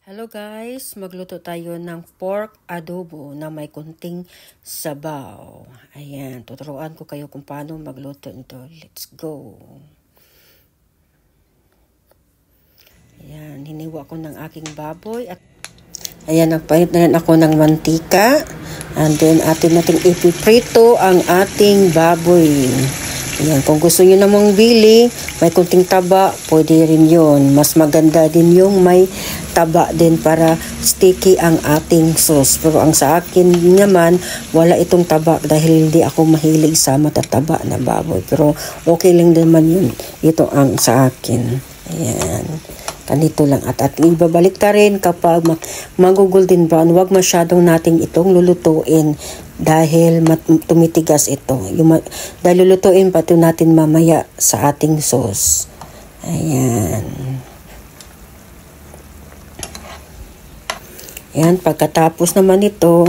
Hello guys, magluto tayo ng pork adobo na may kunting sabaw. Ayan, tuturuan ko kayo kung paano magluto nito. Let's go. Ayan, hiniwa ko ng aking baboy. At ayan, nagpainit na rin ako ng mantika. And then, atin nating ipiprito ang ating baboy. Ayan, kung gusto nyo namang bili, may kunting taba, pwede rin yun. Mas maganda din yung may taba din para sticky ang ating sauce. Pero ang sa akin naman, wala itong taba dahil hindi ako mahilig sa matataba na baboy. Pero okay lang naman yun. Ito ang sa akin. Ayan. Ganito lang. At ibabalik ta rin kapag mag-golden brown. Huwag masyadong nating itong lulutuin dahil tumitigas ito. Dahil lulutuin pa ito natin mamaya sa ating sauce. Ayan. Ayan. Pagkatapos naman ito,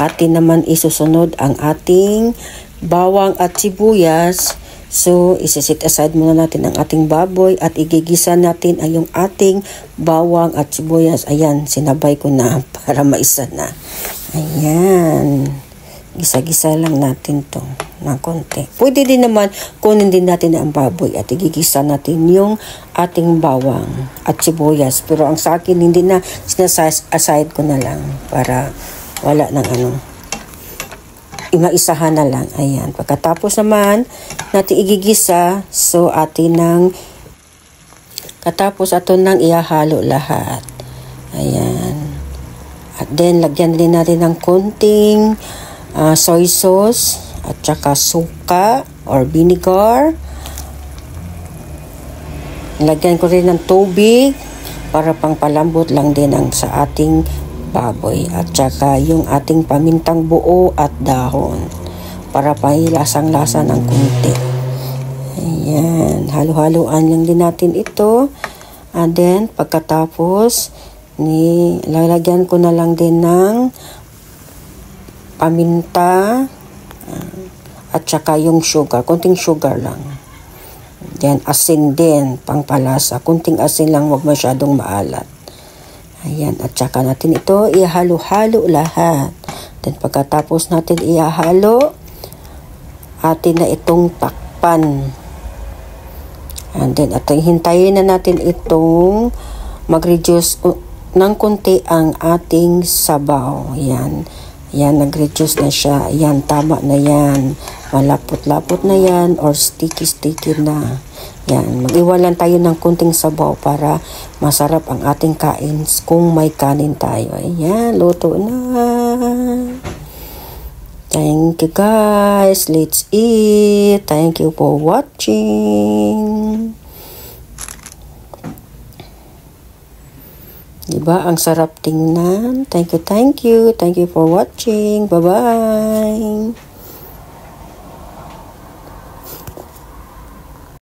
atin naman isusunod ang ating bawang at sibuyas. So, isisit aside muna natin ang ating baboy at igigisa natin ay yung ating bawang at sibuyas. Ayan, sinabay ko na para maisa na. Ayan. Gisa-gisa lang natin to ng konti. Pwede din naman kunin din natin ang baboy at igigisa natin yung ating bawang at sibuyas. Pero ang sa akin, hindi na, sinaside ko na lang para wala ng maisahan na lang. Ayan. Pagkatapos naman, natin igigisa. So, atin nang katapos ato nang ihahalo lahat. Ayan. At then, lagyan din natin ng konting soy sauce at saka suka or vinegar. Lagyan ko rin ng tubig para pangpalambot lang din ang sa ating baboy at saka yung ating pamintang buo at dahon para pahilasang-lasa ng kunti. Ayan, halo-haloan lang din natin ito. And then, pagkatapos, lalagyan ko na lang din ng paminta at saka yung sugar, kunting sugar lang. Then, asin din, pangpalasa. Kunting asin lang, huwag masyadong maalat. Ayan, at saka natin ito ihalo-halo lahat. Then pagkatapos natin ihalo, atin na itong takpan. And then hintayin na natin itong mag-reduce ng konti ang ating sabaw. Ayan. Ayan, nag-reduce na siya. Ayan, tama na yan. Malapot-lapot na yan or sticky-sticky na. Yan, mag-iwalan tayo ng kunting sabaw para masarap ang ating kain kung may kanin tayo. Ayan, luto na. Thank you guys. Let's eat. Thank you for watching. Diba? Ang sarap tingnan. Thank you, thank you. Thank you for watching. Bye-bye.